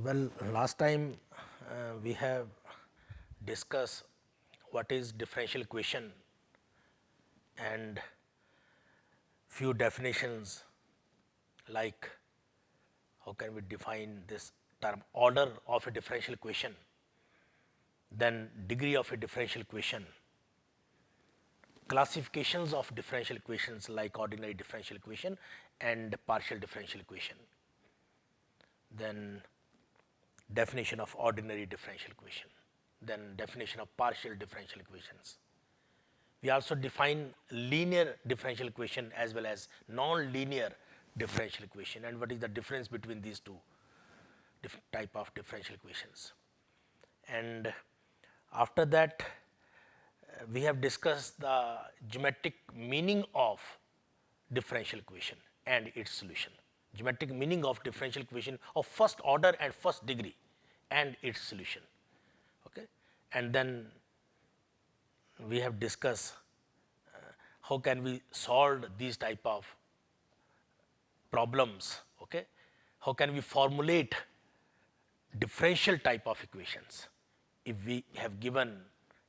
Well, last time we have discussed what is differential equation and few definitions like how can we define this term order of a differential equation, then degree of a differential equation, classifications of differential equations like ordinary differential equation and partial differential equation, then definition of ordinary differential equation, then definition of partial differential equations. We also define linear differential equation as well as non-linear differential equation and what is the difference between these two type of differential equations. And after that we have discussed the geometric meaning of differential equation and its solution. Geometric meaning of differential equation of first order and first degree and its solution. Okay. And then we have discussed how can we solve these type of problems. Okay. How can we formulate differential type of equations if we have given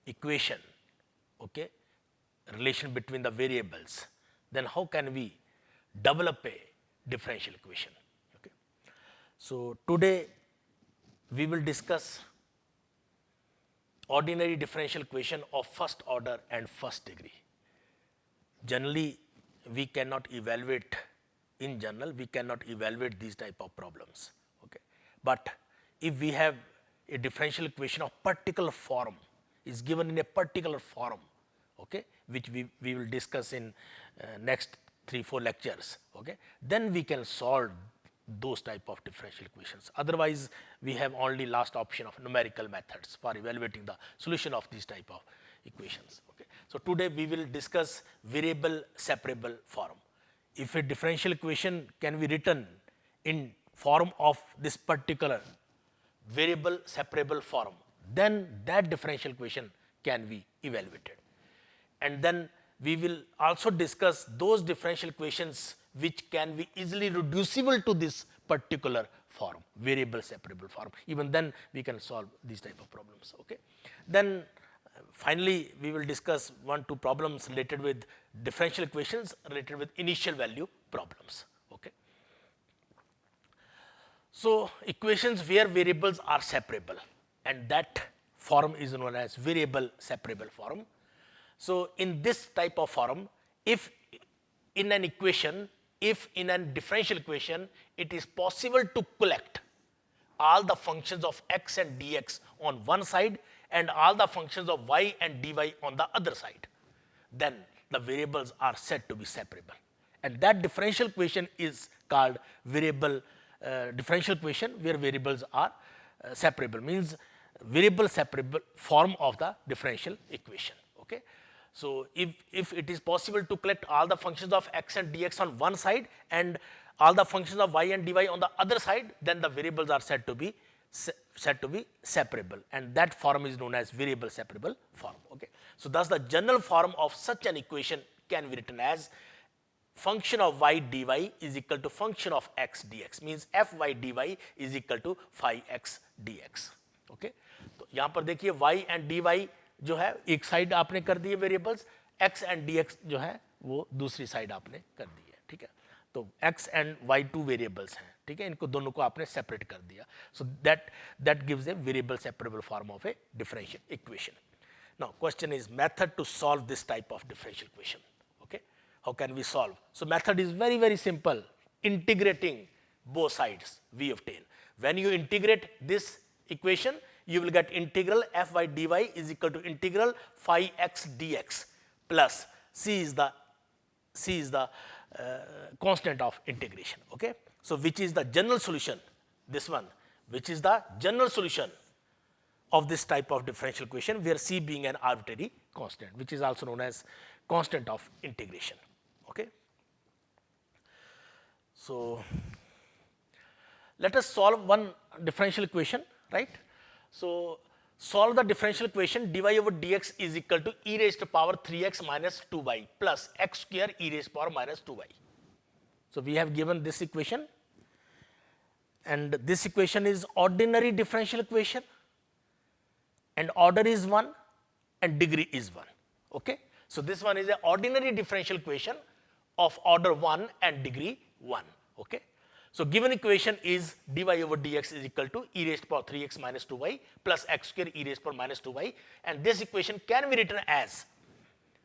equation, okay, relation between the variables, then how can we develop a differential equation. Okay. So, today we will discuss ordinary differential equation of first order and first degree. Generally we cannot evaluate, in general we cannot evaluate these type of problems. Okay. But if we have a differential equation of particular form is given in a particular form, okay, which we will discuss in next 3-4 lectures, okay, then we can solve those type of differential equations. Otherwise we have only last option of numerical methods for evaluating the solution of these type of equations. Okay. So, today we will discuss variable separable form. If a differential equation can be written in form of this particular variable separable form, then that differential equation can be evaluated. And then we will also discuss those differential equations which can be easily reducible to this particular form, variable separable form. Even then we can solve these type of problems. Okay. Then finally we will discuss 1-2 problems related with differential equations related with initial value problems. Okay. So, equations where variables are separable and that form is known as variable separable form. So, in this type of form, if in an equation, if in a differential equation it is possible to collect all the functions of x and dx on one side and all the functions of y and dy on the other side, then the variables are said to be separable. And that differential equation is called variable differential equation where variables are separable, means variable separable form of the differential equation. Okay. So, if it is possible to collect all the functions of x and dx on one side and all the functions of y and dy on the other side, then the variables are said to be separable, and that form is known as variable separable form. Okay. So, thus the general form of such an equation can be written as function of y dy is equal to function of x dx, means fy dy is equal to phi x dx. Okay. तो यहाँ पर देखिए y and dy जो है एक side आपने कर दिए वेरिएबल्स, x and dx जो है वो दूसरी साइड आपने कर दी है. ठीक है. तो x and y 2 वेरिएबल्स हैं. ठीक है. इनको दोनों को आपने सेपरेट कर दिया. So that gives a variable separable form of a differential equation. Now question is method to solve this type of differential equation. How can we solve? So, method is very simple. Integrating both sides we obtain. When you integrate this equation, you will get integral fy dy is equal to integral phi x dx plus c is the constant of integration. Okay. So, which is the general solution? This one, which is the general solution of this type of differential equation where c being an arbitrary constant, which is also known as constant of integration. Okay. So, let us solve one differential equation, right. So, solve the differential equation dy over dx is equal to e raised to power 3x minus 2y plus x square e raised to power minus 2y. So, we have given this equation and this equation is ordinary differential equation, and order is 1 and degree is 1. Okay? So this one is an ordinary differential equation of order 1 and degree 1. Okay? So given equation is dy over dx is equal to e raised to power 3x minus 2y plus x square e raised to power minus 2y, and this equation can be written as,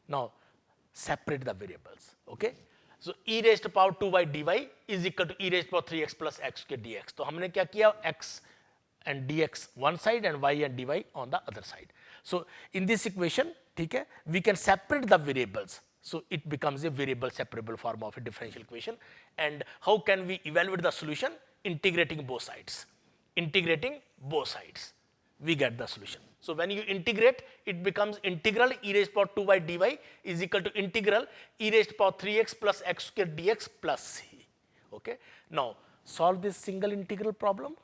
now separate the variables. Okay? So e raised to power 2y dy is equal to e raised to power 3x plus x square dx. तो हमने क्या किया, x and dx one side and y and dy on the other side. So in this equation, ठीक है, we can separate the variables. So it becomes a variable separable form of a differential equation. And how can we evaluate the solution? Integrating both sides. Integrating both sides, we get the solution. So when you integrate, it becomes integral e raised to power 2y dy is equal to integral e raised to power 3x plus x square dx plus c. Okay? Now solve this single integral problem.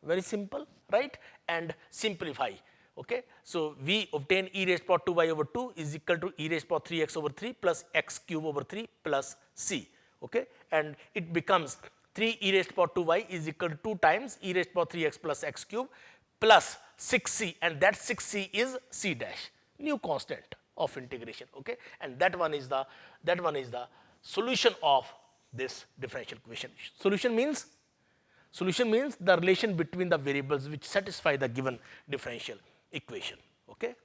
Very simple, right? And simplify. Okay? So we obtain e raised to power 2y over 2 is equal to e raised to power 3x over 3 plus x cube over 3 plus c. Okay? And it becomes 3 e raised to power 2y is equal to 2 times e raised to power 3x plus x cube plus 6c, and that 6c is c dash, new constant of integration. Okay? And that one is the solution of this differential equation. Solution means the relation between the variables which satisfy the given differential equation. Okay?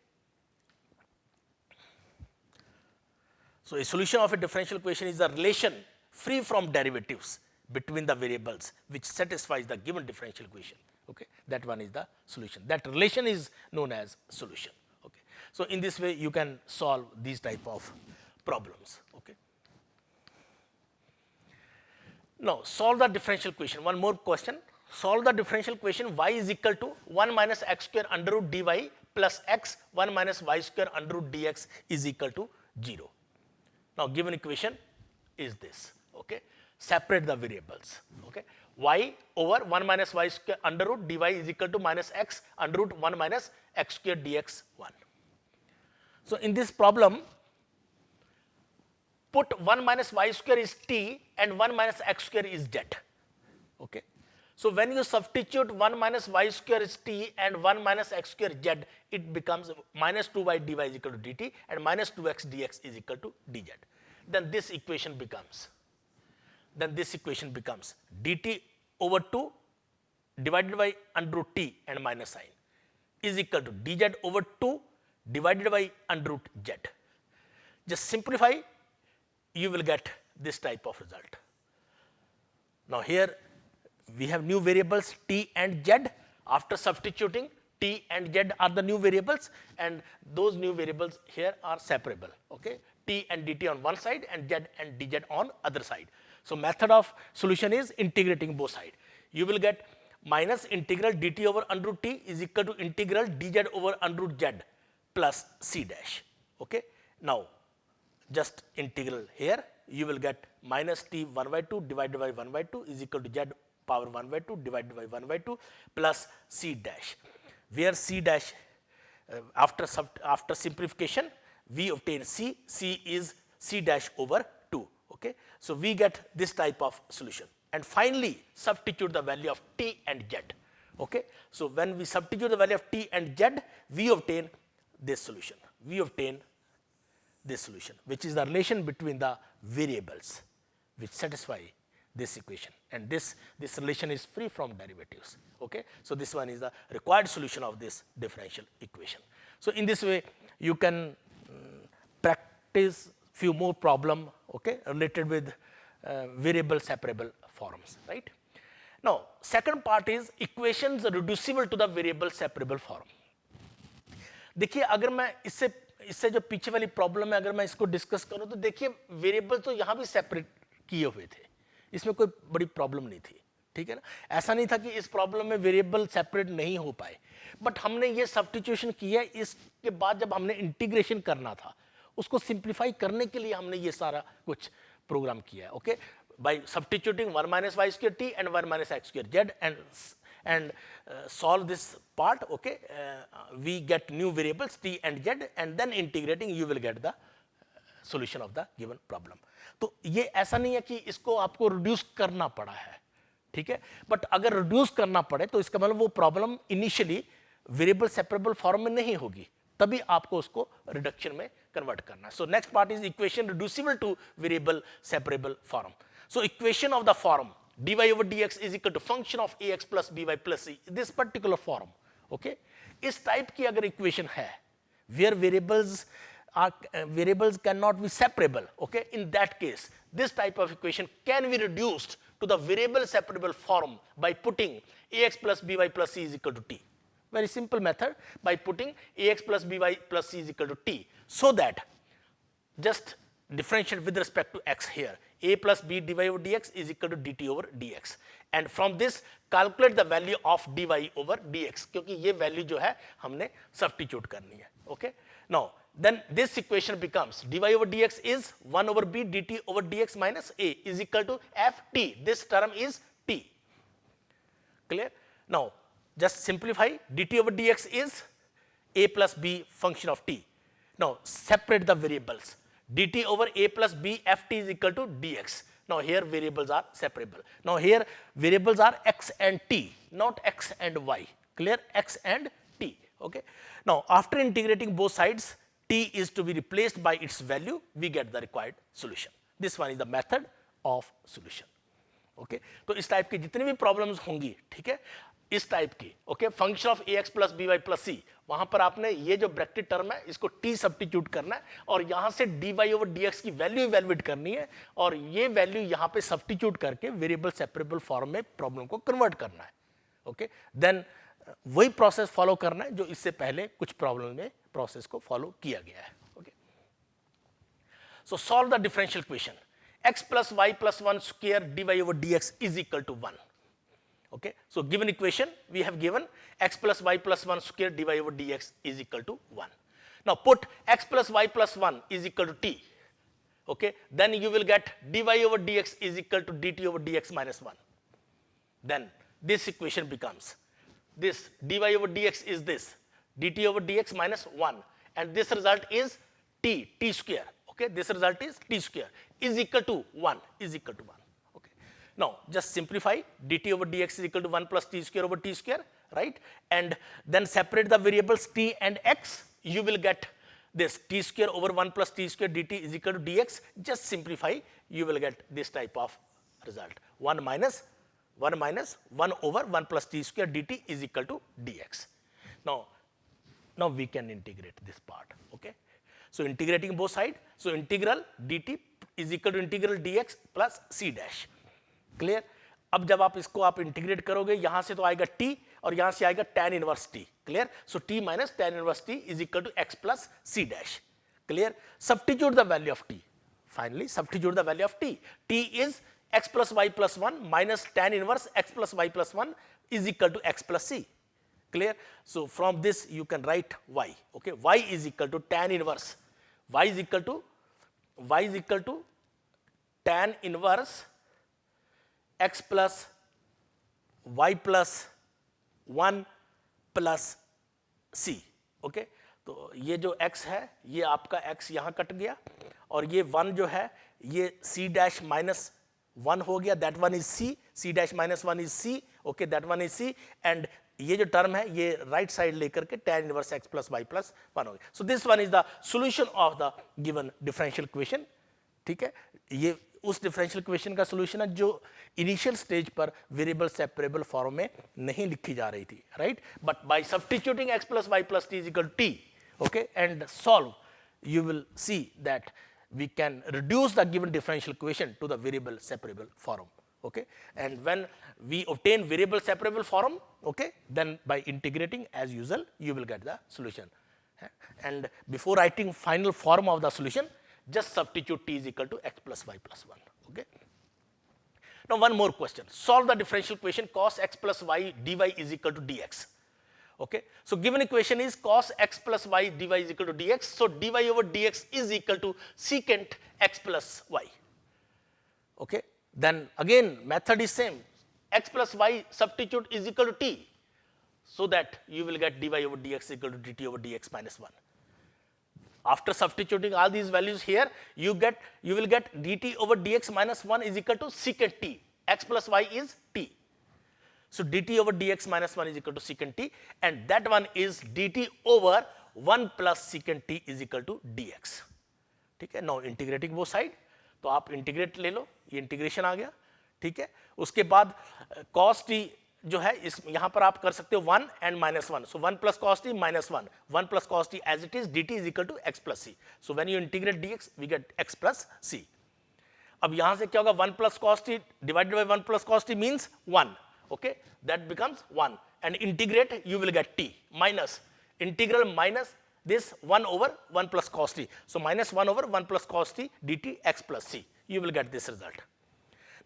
So a solution of a differential equation is a relation free from derivatives between the variables which satisfies the given differential equation. Okay? That one is the solution. That relation is known as solution. Okay? So in this way you can solve these type of problems. Okay? Now solve the differential equation. One more question. Solve the differential equation y is equal to 1 minus x square under root dy plus x 1 minus y square under root dx is equal to 0. Now given equation is this. Okay? Separate the variables. Okay? Y over 1 minus y square under root dy is equal to minus x under root 1 minus x square dx 1. So in this problem, put 1 minus y square is t and 1 minus x square is z. Okay? So when you substitute 1 minus y square is t and 1 minus x square z, it becomes minus 2y dy is equal to dt and minus 2x dx is equal to dz. Then this equation becomes dt over 2 divided by under root t and minus sign is equal to dz over 2 divided by under root z. Just simplify, you will get this type of result. Now here we have new variables t and z. After substituting, t and z are the new variables, and those new variables here are separable. Okay? T and dt on one side and z and dz on other side. So method of solution is integrating both sides. You will get minus integral dt over under root t is equal to integral dz over under root z plus c dash. Okay? Now just integral here, you will get minus t 1 by 2 divided by 1 by 2 is equal to z power 1 by 2 divided by 1 by 2 plus c dash, where c dash after simplification we obtain c is c dash over 2. Okay? So we get this type of solution, and finally substitute the value of t and z. Okay? So when we substitute the value of t and z, we obtain this solution. Which is the relation between the variables which satisfy this equation, and this relation is free from derivatives. Okay? So this one is the required solution of this differential equation. So in this way you can practice few more problem, okay, related with variable separable forms, right? Now second part is equations reducible to the variable separable form. देखिए अगर मैं इससे जो पीछे वाली problem है अगर मैं इसको डिस्कस करूं तो देखिए वेरिएबल तो यहाँ भी सेपरेट किए हुए थे, इसमें कोई बड़ी प्रॉब्लम नहीं थी. ठीक है ना? ऐसा नहीं था कि इस प्रॉब्लम में वेरिएबल सेपरेट नहीं हो पाए, बट हमने ये सब्स्टिट्यूशन किया. इसके बाद जब हमने इंटीग्रेशन करना था उसको सिंप्लीफाई करने के लिए हमने ये सारा कुछ प्रोग्राम किया है. Okay, bye substituting 1 minus y square t and 1 minus x square z and solve this part. Okay, we get new variables t and z, and then integrating you will get the solution of the given problem. तो ये ऐसा नहीं है कि इसको आपको reduce करना पड़ा है. ठीक है। बट अगर रिड्यूस करना पड़े तो इसका मतलब वो problem initially variable separable form में नहीं होगी, तभी आपको उसको रिडक्शन में कन्वर्ट करना है। So next part is equation reducible two variable separable form. So equation of the form dy over dx is equal to function of ax plus by plus c, this particular form, okay? इस type की अगर equation है where variables cannot be separable, okay? In that case this type of equation can be reduced to the variable separable form by putting ax plus by plus c is equal to t. Very simple method, by putting ax plus by plus c is equal to t, so that just differentiate with respect to x here, a plus b dy over dx is equal to dt over dx, and from this calculate the value of dy over dx, क्योंकि ये value जो है हमने substitute करनी है, okay? Now then this equation becomes dy over dx is 1 over b dt over dx minus a is equal to ft, this term is t, clear? Now just simplify, dt over dx is a plus b function of t. Now separate the variables, dt over a plus b ft is equal to dx. Now here variables are separable. Now here variables are x and t, not x and y, clear? X and t, okay? Now after integrating both sides, t is to be replaced by its value, we get the required solution. This one is the method of solution, okay? तो इस type की जितनी भी problems होंगी, ठीक है, इस type की, okay, function of ax plus by plus c, वहां पर आपने ये जो ब्रैकेट टर्म है इसको t सब्स्टिट्यूट करना है और यहां से dy ओवर dx की वैल्यू इवैल्यूएट करनी है और ये वैल्यू यहां पे सब्स्टिट्यूट करके वेरिएबल सेपरेबल फॉर्म में प्रॉब्लम को कन्वर्ट करना है, ओके? देन वही प्रोसेस फॉलो करना है जो इससे पहले कुछ प्रॉब्लम में प्रोसेस को फॉलो किया गया है, okay? So solve the differential equation x plus y plus 1 square dy over dx is equal to 1. Okay, so given equation we have given x plus y plus 1 square dy over dx is equal to 1. Now put x plus y plus 1 is equal to t, okay, then you will get dy over dx is equal to dt over dx minus 1. Then this equation becomes this dy over dx is this dt over dx minus 1, and this result is t square, okay, this result is t square is equal to 1, is equal to 1. Now just simplify, dt over dx is equal to 1 plus t square over t square, right? And then separate the variables t and x, you will get this t square over 1 plus t square dt is equal to dx. Just simplify, you will get this type of result, 1 minus 1 over 1 plus t square dt is equal to dx. Now we can integrate this part, okay? So integrating both sides, so integral dt is equal to integral dx plus c dash. Clear? अब जब आप इसको आप integrate करोगे यहां से तो आएगा t और यहां से आएगा tan inverse t, clear? So t minus tan inverse t is equal to x plus c dash, clear? Substitute the value of t, finally substitute the value of t, t is x plus y plus 1 minus tan inverse x plus y plus 1 is equal to x plus c, clear? So from this you can write y, okay, y is equal to tan inverse, y is equal to tan inverse x plus y plus 1 plus c, okay? तो ये जो x है ये आपका x यहाँ cut गया और ये 1 जो है ये c डैश माइनस 1 हो गया, that one is c dash minus 1 is c, okay, that one is c, and ये जो टर्म है ये राइट साइड लेकर के tan inverse x plus y plus 1 हो गया. So this one is the solution of the given differential equation, ठीक है? ये उस डिफरेंशियल इक्वेशन का सॉल्यूशन है जो इनिशियल स्टेज पर वेरिएबल सेपरेबल फॉर्म में नहीं लिखी जा रही थी, right? But by substituting x plus y plus t is equal to t, okay, and solve, you will see that we can reduce the given differential equation to the variable separable form, okay? And when we obtain variable separable form, okay, then by integrating as usual you will get the solution. And before writing final form of the solution, just substitute t is equal to x plus y plus 1, okay? Now one more question, solve the differential equation cos x plus y dy is equal to dx, okay? So given equation is cos x plus y dy is equal to dx, so dy over dx is equal to secant x plus y, okay? Then again method is same, x plus y substitute is equal to t, so that you will get dy over dx equal to dt over dx minus 1. After substituting all these values here, you will get dt over dx minus 1 is equal to secant t, x plus y is t, So dt over dx minus 1 is equal to secant t, and that one is dt over 1 plus secant t is equal to dx. ठीक है, now integrating वो side, तो आप integrate ले लो, ये integration आ गया. ठीक है, उसके बाद cos t जो है इस यहां पर आप कर सकते हो 1 and -1, so 1 plus cos t minus 1, 1 plus cos t as it is dt is equal to x plus c. So when you integrate dx we get x plus c. अब यहां से क्या होगा, 1 plus cos t divided by 1 plus cos t means 1. Okay, that becomes 1 and integrate you will get t minus integral minus this 1 over 1 plus cos t. So minus 1 over 1 plus cos t dt x plus c. You will get this result.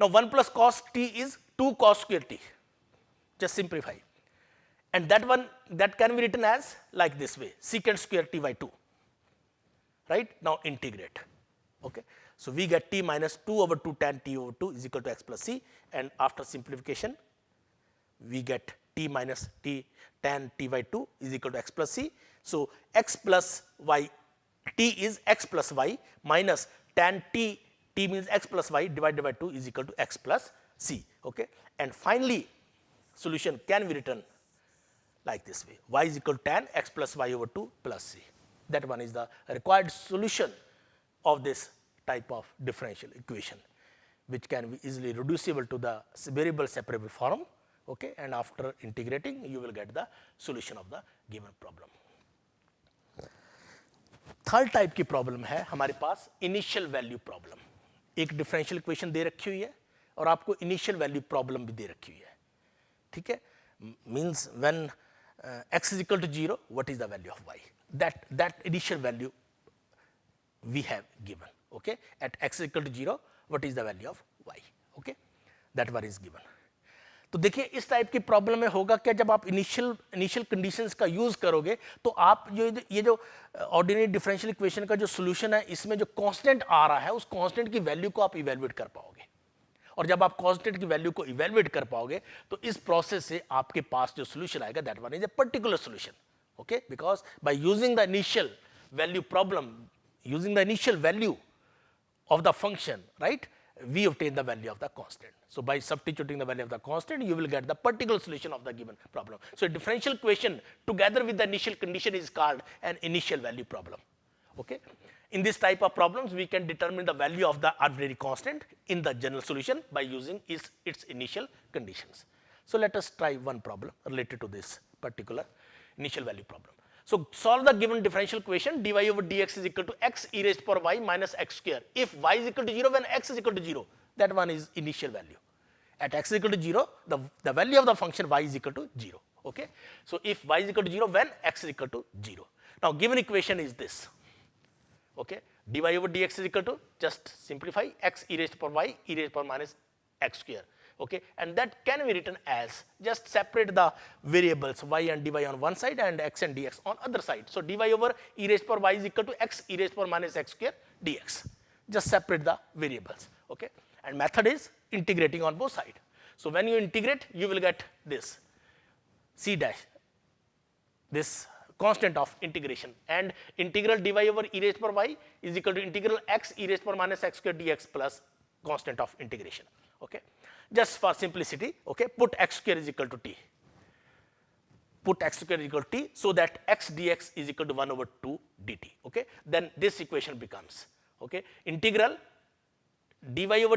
Now 1 plus cos t is 2 cos square t. Just simplify. And that one, that can be written as like this way, secant square t by 2. Right? Now integrate. Okay. So we get t minus 2 over 2 tan t over 2 is equal to x plus c. And after simplification, we get t minus t tan t by 2 is equal to x plus c. So x plus y, t is x plus y minus tan t, t means x plus y divided by 2 is equal to x plus c. Okay? And finally, solution can be written like this way, y is equal to tan x plus y over 2 plus c. That one is the required solution of this type of differential equation, which can be easily reducible to the variable separable form. Okay? And after integrating, you will get the solution of the given problem. Third type की problem है हमारे पास initial value problem. एक differential equation दे रखी हुई है और आपको initial value problem भी दे रखी हुई है. ठीक है, means when x is equal to 0 what is the value of y, that initial value we have given. Okay, at x is equal to 0 what is the value of y. Okay, that one is given. तो देखिए इस type की problem में होगा क्या, जब आप initial conditions का यूज करोगे तो आप ये जो ऑर्डिनरी डिफरेंशियल इक्वेशन का जो सॉल्यूशन है, इसमें जो कांस्टेंट आ रहा है उस कांस्टेंट की वैल्यू को आप इवैल्यूएट कर पाओगे. और जब आप कांस्टेंट की वैल्यू को इवैल्यूएट कर पाओगे तो इस प्रोसेस से आपके पास जो सॉल्यूशन आएगा that one is a particular solution. Okay, because by using the initial value problem, using the initial value of the function, right, we obtain the value of the constant. So by substituting the value of the constant, you will get the particular solution of the given problem. So a differential equation together with the initial condition is called an initial value problem. Okay, in this type of problems we can determine the value of the arbitrary constant in the general solution by using its initial conditions. So let us try one problem related to this particular initial value problem. So solve the given differential equation dy over dx is equal to x e raised to power y minus x square if y is equal to 0 when x is equal to 0. That one is initial value. At x is equal to 0, the value of the function y is equal to 0. Okay? So if y is equal to 0 when x is equal to 0. Now given equation is this. Okay? Dy over dx is equal to, just simplify, x e raised to power y e raised to power minus x square. Okay, and that can be written as, just separate the variables y and dy on one side and x and dx on other side. So dy over e raised to power y is equal to x e raised to power minus x square dx. Just separate the variables. Okay, and method is integrating on both sides. So when you integrate, you will get this c dash, this constant of integration, and integral dy over e raised to power y is equal to integral x e raised to power minus x square dx plus constant of integration. Okay. Just for simplicity, okay, put x square is equal to t. Put x square is equal to t so that x dx is equal to 1 over 2 dt. Okay, then this equation becomes, okay, integral dy over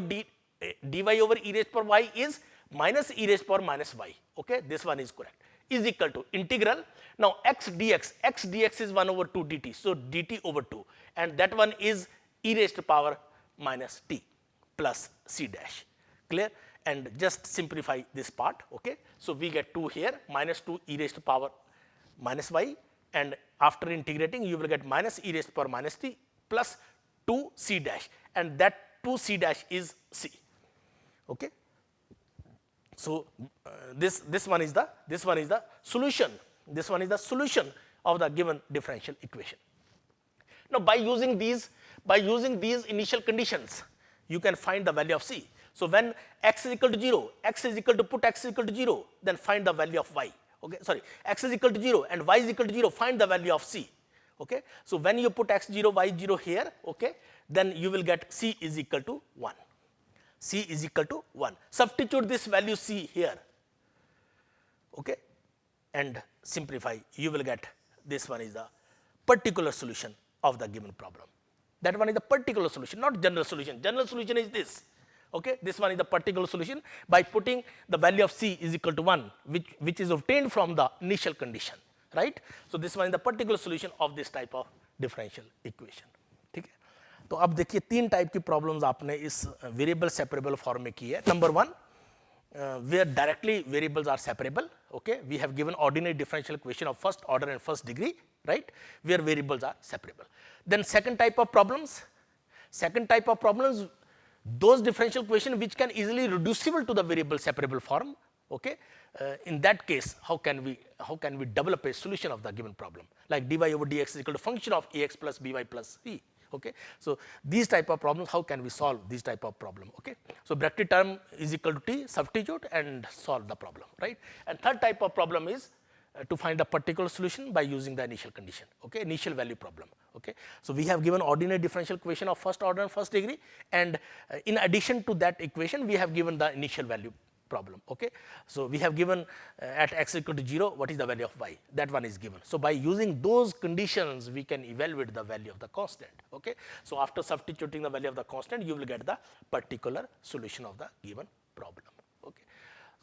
e raised to power y is minus e raised to power minus y. Okay, this one is correct. Is equal to integral, now x dx is 1 over 2 dt. So dt over 2, and that one is e raised to power minus t plus c dash. Clear? And just simplify this part. Okay, so we get 2 here, minus 2 e raised to power minus y, and after integrating you will get minus e raised to power minus t plus 2 c dash, and that 2 c dash is c. Okay, so this one is the solution. This one is the solution of the given differential equation. Now by using these initial conditions, you can find the value of c. So when x is equal to 0, x is equal to, put x is equal to 0, then find the value of y. Okay, sorry, x is equal to 0 and y is equal to 0, find the value of c. Okay, so when you put x 0, y 0 here, okay, then you will get c is equal to 1. C is equal to 1. Substitute this value c here. okay, and simplify, you will get this one is the particular solution of the given problem. That one is the particular solution, not general solution. General solution is this. Okay, this one is the particular solution by putting the value of C is equal to 1, which is obtained from the initial condition, right. So this one is the particular solution of this type of differential equation. ठीक है, तो अब देखिए तीन type की problems आपने इस variable separable form में की है. Number one, where directly variables are separable. Okay, we have given ordinary differential equation of first order and first degree, right, where variables are separable. Then second type of problems, those differential equation which can easily reducible to the variable separable form. Okay, in that case, how can we develop a solution of the given problem, like dy over dx is equal to function of ax plus by plus c. Okay, so these type of problems, how can we solve these type of problem? Okay, so bracketed term is equal to t, substitute and solve the problem, right. And third type of problem is to find the particular solution by using the initial condition. Okay, initial value problem. Okay, so we have given ordinary differential equation of first order and first degree, and in addition to that equation, we have given the initial value problem. Okay, so we have given at x equal to 0, what is the value of y, that one is given. So by using those conditions, we can evaluate the value of the constant. Okay, so after substituting the value of the constant, you will get the particular solution of the given problem. Okay,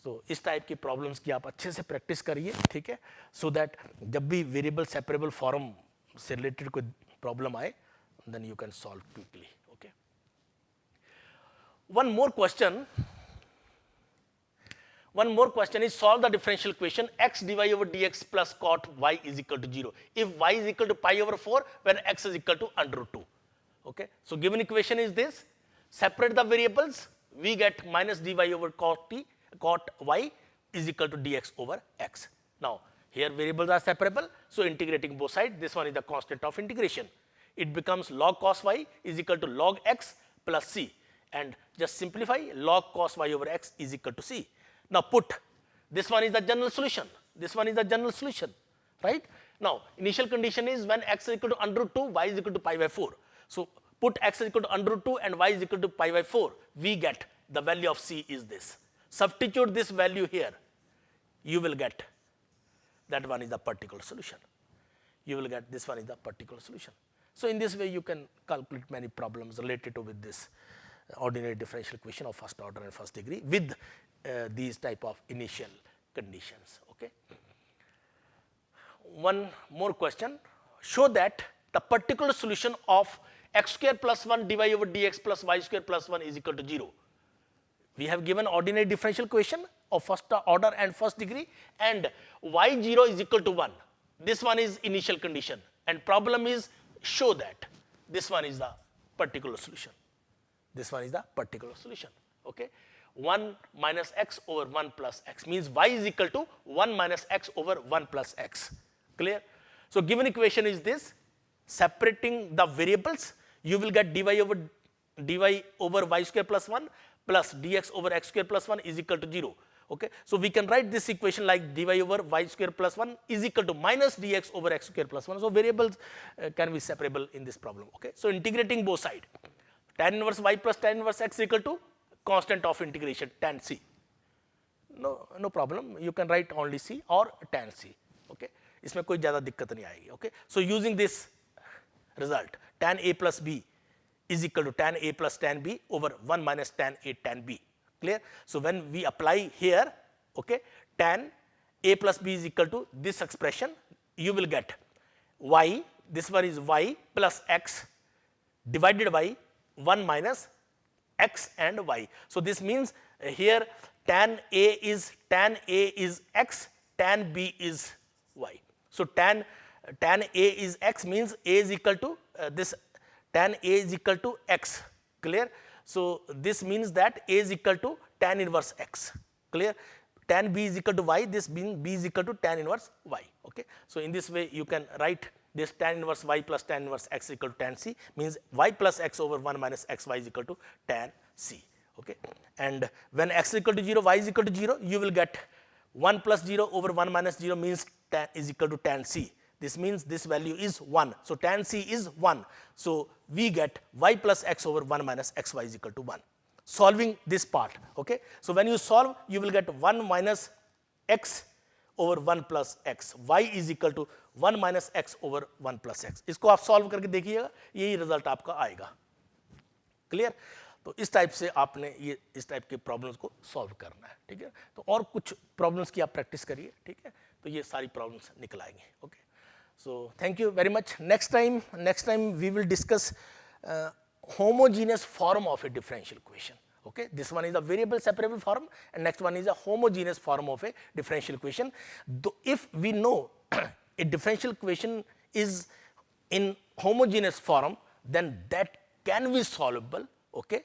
so इस type की problems की आप अच्छे से practice करिए, ठीक है, सो that जब भी वेरिएबल सेपरेबल फॉर्म से रिलेटेड कोई प्रॉब्लम आए, then you can solve quickly. Okay, One more question is solve the differential equation x dy over dx plus cot y is equal to 0 if y is equal to pi over 4 when x is equal to under root 2. Okay, so given equation is this, separate the variables, we get minus dy over cot y is equal to dx over x. Now here variables are separable, so integrating both sides, this one is the constant of integration. It becomes log cos y is equal to log x plus c, and just simplify, log cos y over x is equal to c. Now put, this one is the general solution, right. Now initial condition is when x is equal to under root 2, y is equal to pi by 4. So put x is equal to under root 2 and y is equal to pi by 4, we get the value of c is this. Substitute this value here, you will get that one is the particular solution. This one is the particular solution. So in this way you can calculate many problems related to with this ordinary differential equation of first order and first degree with these type of initial conditions. Okay. One more question, show that the particular solution of x square plus 1 dy over dx plus y square plus 1 is equal to 0. We have given ordinary differential equation of first order and first degree, and y0 is equal to 1. This one is initial condition, and problem is show that this one is the particular solution. Okay, 1 minus x over 1 plus x means y is equal to 1 minus x over 1 plus x. Clear? So given equation is this, separating the variables, you will get dy over y square plus 1 plus dx over x square plus 1 is equal to 0. Okay, so we can write this equation like dy over y square plus 1 is equal to minus dx over x square plus 1. So variables can be separable in this problem. Okay, so integrating both sides, tan inverse y plus tan inverse x equal to constant of integration tan c. No problem, you can write only c or tan c. Okay, इसमें कोई ज़्यादा दिक्कत नहीं आएगी. Okay, so using this result, tan a plus b is equal to tan a plus tan b over 1 minus tan a tan b. Clear? So when we apply here, okay, tan a plus b is equal to this expression, you will get y, this one is y plus x divided by 1 minus x and y. So this means here tan a is x, tan b is y. So tan a is x means a is equal to this, tan a is equal to x. Clear? So this means that a is equal to tan inverse x. Clear? Tan b is equal to y, this means b is equal to tan inverse y. Okay, so in this way you can write this tan inverse y plus tan inverse x equal to tan c, means y plus x over 1 minus xy is equal to tan c. Okay, and when x is equal to 0, y is equal to 0, you will get 1 plus 0 over 1 minus 0 means tan is equal to tan c. This means this value is 1. So tan c is 1. So we get y plus x over 1 minus xy is equal to 1. Solving this part. Okay, so when you solve, you will get 1 minus x over 1 plus x, y is equal to 1 minus x over 1 plus x. इसको आप solve करके देखिएगा, यही result आपका आएगा. Clear? तो इस type से आपने ये इस टाइप के प्रॉब्लम्स को सॉल्व करना है. ठीक है, तो और कुछ प्रॉब्लम्स की आप प्रैक्टिस करिए. ठीक है, तो ये सारी प्रॉब्लम्स निकल आएंगे. Okay, so thank you very much. Next time we will discuss homogeneous form of a differential equation. Okay, this one is a variable separable form and next one is a homogeneous form of a differential equation. Though if we know a differential equation is in homogeneous form, then that can be solvable, okay,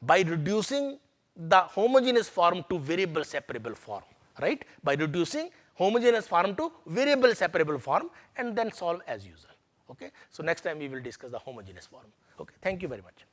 by reducing the homogeneous form to variable separable form, right? By reducing homogeneous form to variable separable form and then solve as usual. Okay, so next time we will discuss the homogeneous form. Okay, thank you very much.